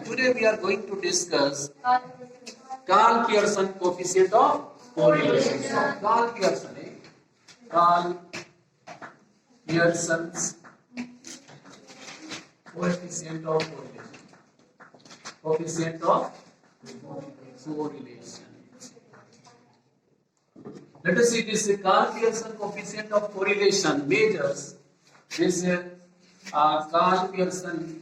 today we are going to discuss Karl Pearson coefficient of correlation. So, Karl Pearson, Karl Pearson's coefficient of correlation. Coefficient of correlation. Let us see this Karl Pearson coefficient of correlation measures this Karl Pearson's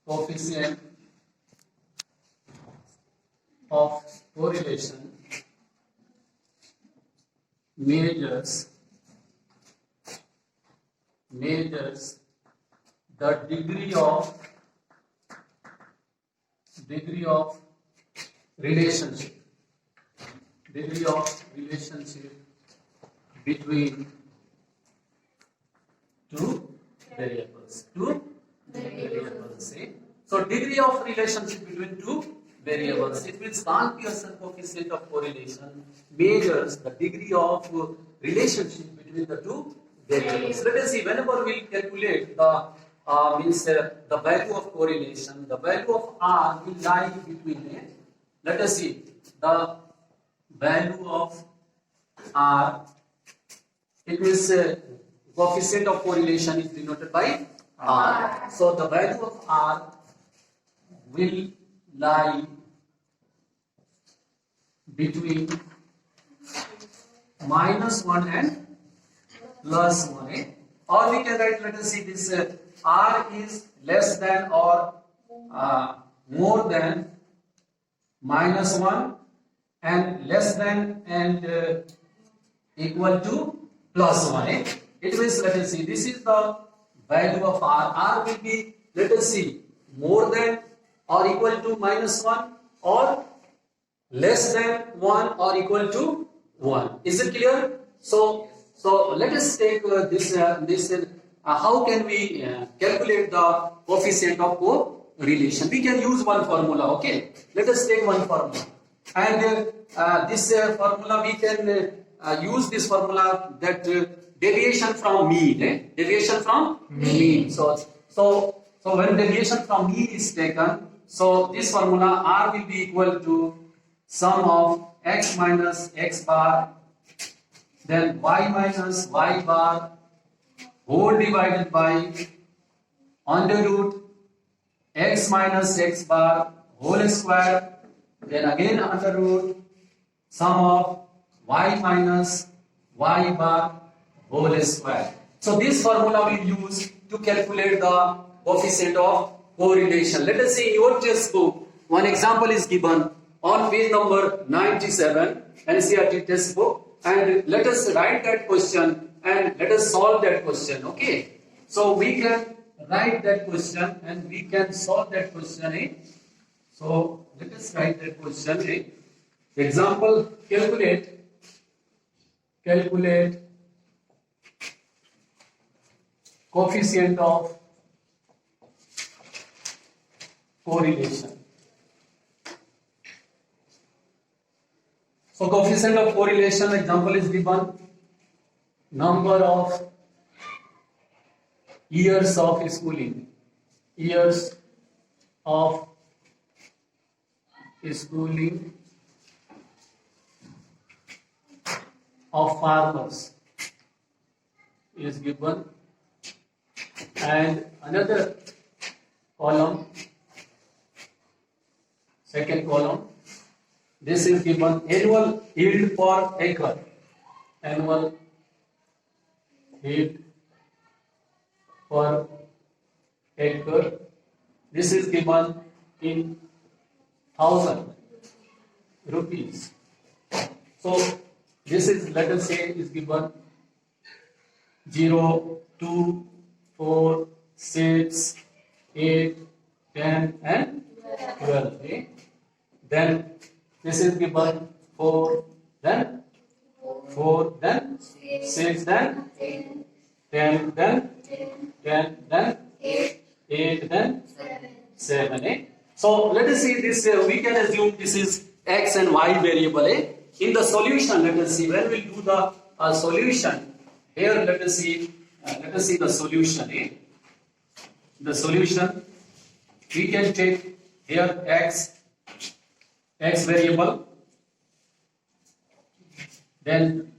coefficient of correlation measures the degree of relationship between two variables. So degree of relationship between two variables. It means Karl Pearson coefficient of correlation measures the degree of relationship between the two variables. Let us see, whenever we calculate the the value of correlation, the value of R will lie between let us see, the value of R, it means coefficient of correlation is denoted by R. So the value of R will lie between -1 and +1. Or we can write, let us see this, R is less than or more than -1 and less than and equal to +1. It means, let us see, this is the value of R. R will be, let us see, more than or equal to -1 or less than 1 or equal to 1. Is it clear? So let us take how can we calculate the coefficient of correlation? We can use one formula, okay? Let us take one formula. And this formula, we can use this formula that deviation from mean. Deviation from mean. So when deviation from mean is taken, so this formula R will be equal to sum of x minus x bar, then y minus y bar, whole divided by under root x minus x bar whole square, then again under root sum of y minus y bar whole square. So this formula we use to calculate the coefficient of correlation. Let us see in your textbook, one example is given on page number 97, NCERT textbook, and let us write that question and let us solve that question, okay? So we can write that question and we can solve that question. So let us write that question. Example, calculate coefficient of correlation. So coefficient of correlation example is given, number of years of schooling, years of schooling of farmers is given, and another column, second column, this is given annual yield per acre, annual yield per acre. This is given in 1,000 rupees. So this is, let us say, is given 0, 2, 4, 6, 8, 10 and 12. Then this is given 4, then 4, then 6, then 10, then 10, then 8, then 7. So let us see this, we can assume this is x and y variable. In the solution, let us see, when we do the solution, here let us see, let us see the solution. The solution, we can take here x variable, then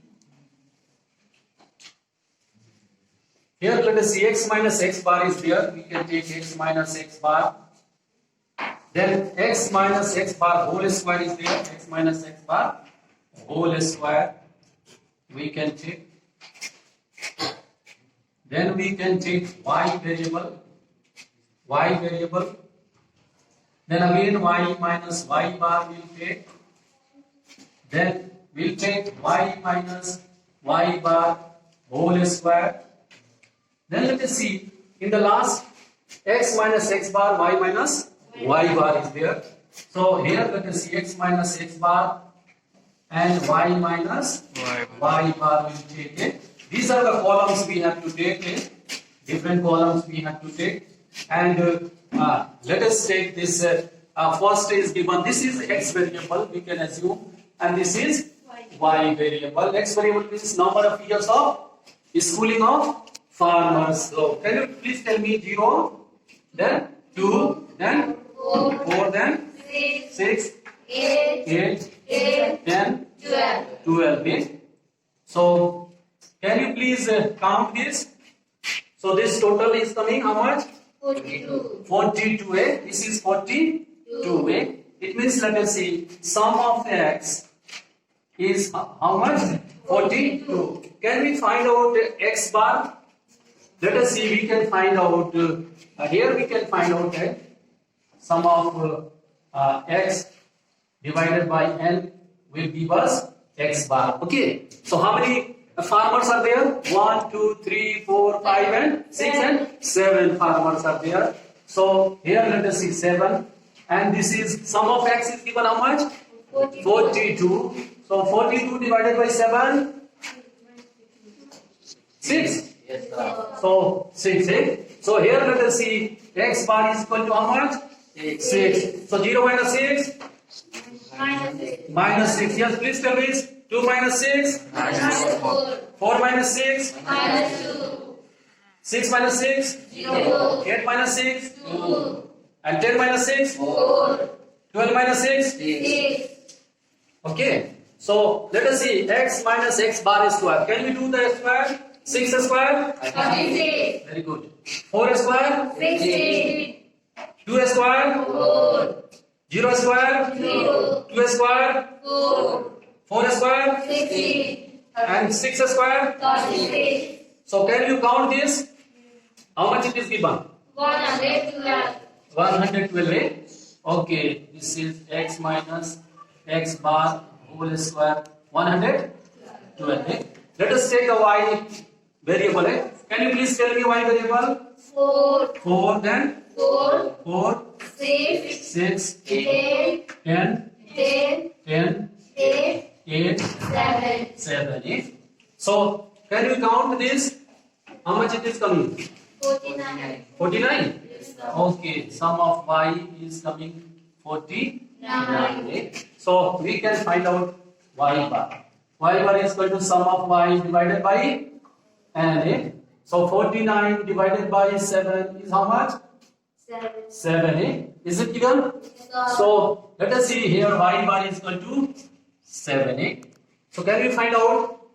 here let us see x minus x bar is there, we can take x minus x bar, then x minus x bar whole square is there, x minus x bar whole square we can take, then we can take y variable, then again y minus y bar will take, then we'll take y minus y bar whole square, then let us see in the last x minus x bar y minus y bar is there, so here let us see x minus x bar and y minus y bar will take it. These are the columns we have to take, different columns we have to take, and let us take this first is given, this is x variable we can assume, and this is y variable. X variable means number of years of schooling of farmers. So can you please tell me 0, then 2, then 4, then 6, 8, 10, 12. So can you please count this? So this total is coming how much? 42. This is 42. It means let us see sum of x is how much? 42. Can we find out x bar? Let us see, we can find out here we can find out sum of x divided by n will give us x bar. Okay, so how many farmers are there? 1, 2, 3, 4, 5 and 6 and 7 farmers are there. So here let us see 7, and this is sum of x is given how much? 42. So 42 divided by 7, 6. Yes, sir. So 6. So here let us see x bar is equal to how much? 6. So 0 minus 6? Minus 6. Yes, please tell me. 2 minus 6? Minus 4. 4 minus 6? Minus 2. 6 minus 6? 0. 8 minus 6? 2. And 10 minus 6? 4. 12 minus 6? 6. Okay. So let us see x minus x bar square. Can we do the square? 6 square? 36. Very good. 4 square? 16. 2 square? 4. 0 square? 0. 2 square? 4. 4 square? 16. And 6 square? 36. So can you count this? How much it is given? 112. 112. Okay, this is x minus x bar whole square 112. Let us take a y variable. Can you please tell me y variable? 4. 4, then 4. 4, 6. 6, 10. 10, 10. 10, 8. 8, 7. 7. So can you count this? How much it is coming? 49. 49. Yes, sir. Okay, sum of y is coming 49. 9. So we can find out y bar. Y bar is equal to sum of y divided by n. So 49 divided by 7 is how much? 7. 7. Is it given? So let us see here y bar is equal to 7. So can we find out?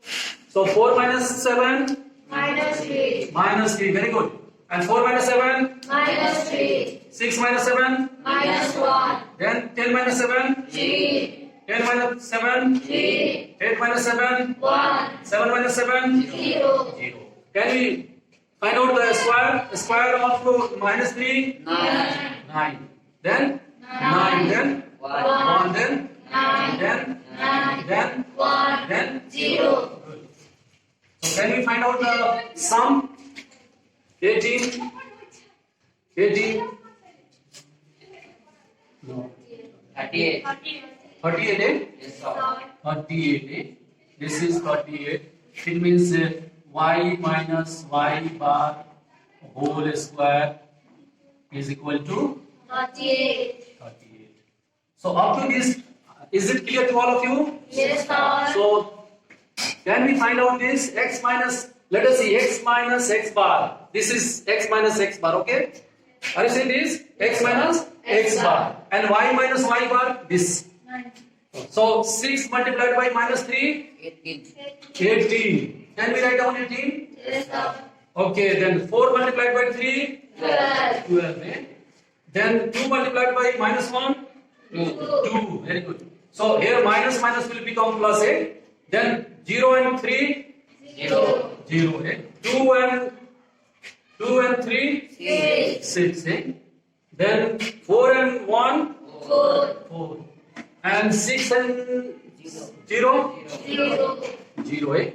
So 4 minus 7? Minus 3. Minus 3. Very good. And 4 minus 7? Minus 3. 6 minus 7? Minus 1. Then 10 minus 7? 3. 10 minus 7? 3. 8 minus 7? 1. 7 minus 7? 0. 0. Can we find out the square? The square of minus 3? 9. 9. Then 9. Then 1. Then 9. then 9. then 1. then 0. Good. So can we find out the sum? 18. 18. No. 38. 38. Yes, sir. 38. This is 38. It means y minus y bar whole square is equal to 38. 38. So up to this, is it clear to all of you? Yes, sir. So can we find out this x minus let us see x minus x bar. This is x minus x bar, okay? Are you seeing this? X minus x bar. And y minus y bar, this. So 6 multiplied by minus 3, 18. 18. Can we write down 18? Yes, sir. Okay, then 4 multiplied by 3, 12. 12. Eh? Then 2 multiplied by minus 1, 2. Very good. So here minus minus will become plus 8. Then 0 and 3, 0. 0. Eh? 2 and 3, 6. 6. Eh? Then 4 and 1, 4. 4. And 6 and 0, 0. 0. Eh?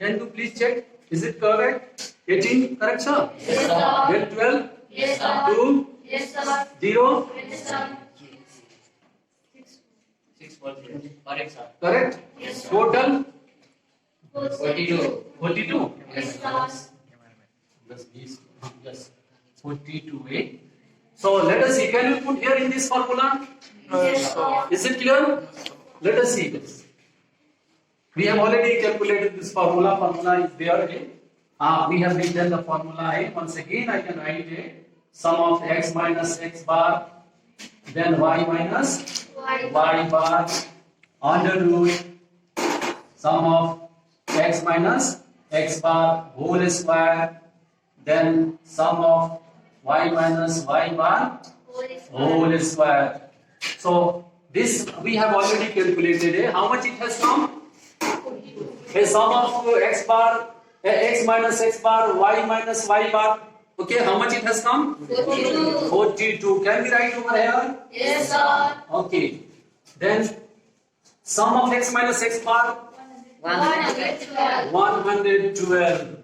Can you please check? Is it correct? 18, correct, sir? Yes, sir. Then 12, Yes, sir. 2, Yes, sir. 0, Yes, sir. 6 correct, sir. correct? Yes, sir. Total 42. 42. Yes, sir. Yes, 42. Eh? So let us see. Can you put here in this formula? Yes, sir. Is it clear? Let us see this. We have already calculated this formula. Formula is there. Eh? We have written the formula. Eh? Once again, I can write a sum of x minus x bar, then y minus Y. y bar under root sum of x minus x bar whole square, then sum of y minus y bar whole square. So this we have already calculated. How much it has come? A sum of x bar, x minus x bar, y minus y bar. Okay, how much it has come? 42. 42. Can we write over here? Yes, sir. Okay. Then sum of x minus x bar 112. 112.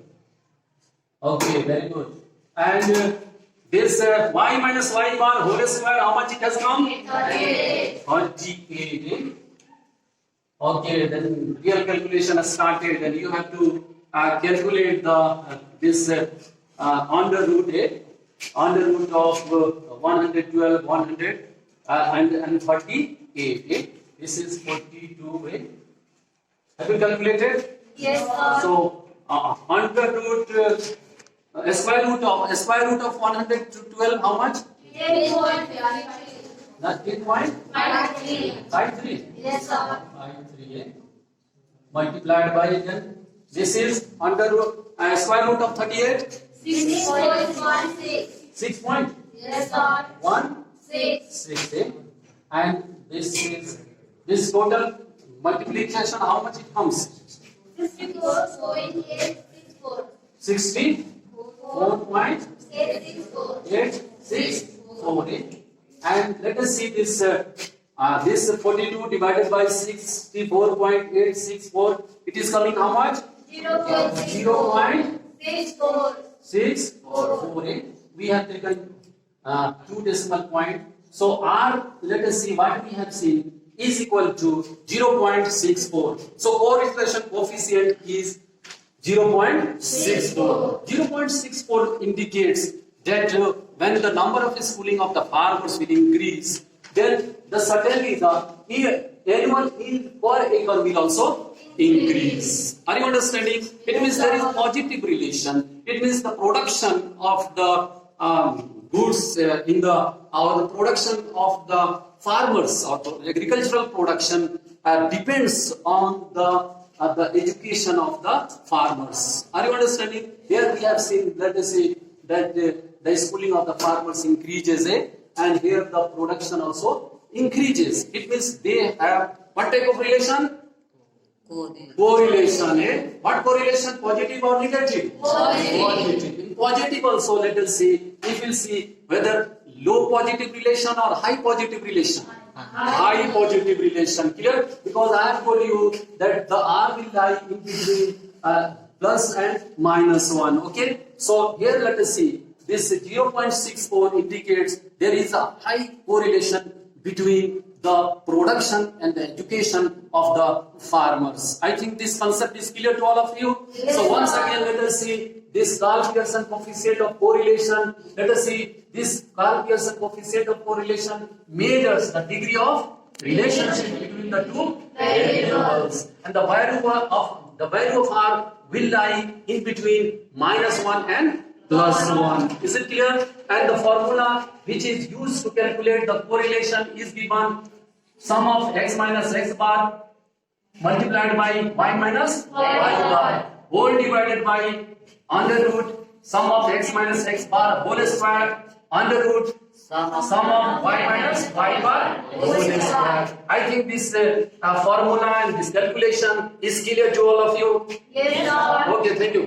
Okay, very good. And this y minus y bar whole square, how much it has come? 38. 38. Eh? Okay, then real calculation has started, and you have to calculate the this under root under root of 112, 100 and 48. Eh? This is 42. Eh? Have you calculated? Yes, sir. So under root square root of 112, how much? 8.53. That's 8.53. 53. Yes, sir. 53. Eh? Multiplied by then this is under root square root of 38. 6.16. 6 point Yes, sir. 1 6. 6. Eh? And this total multiplication, how much it comes? 64.864. 64.864. 864. Eh? And let us see this this 42 divided by 64.864. It is coming how much? 0.64. 0.644. Eh? We have taken 2 decimal point. So R, let us see what we have seen, is equal to 0.64. So correlation coefficient is 0.64. 0.64 indicates that when the number of schooling of the farmers will increase, then certainly the annual yield per acre will also increase. Are you understanding? It means there is positive relation. It means the production of the goods in the production of the farmers or the agricultural production depends on the education of the farmers. Are you understanding? Here we have seen, let us say that the schooling of the farmers increases, and here the production also increases. It means they have what type of relation? Correlation. What correlation? Positive or negative? Positive. In positive also, let us see, if we'll see whether low positive relation or high positive relation. High positive relation. Clear? Because I have told you that the R will lie in between plus and minus 1. Okay? So here let us see. This 0.64 indicates there is a high correlation between the production and the education of the farmers. I think this concept is clear to all of you. Yes, So once sir. again, let us see this Karl-Pearson coefficient of correlation. Let us see this Karl-Pearson coefficient of correlation measures the degree of relationship between the two variables, and the value of R will lie in between -1 and +1. Is it clear? And the formula which is used to calculate the correlation is given sum of x minus x bar multiplied by y minus y bar whole divided by under root sum of x minus x bar whole square under root sum of y minus y bar whole square. I think this formula and this calculation is clear to all of you. Yes, sir. Okay, thank you.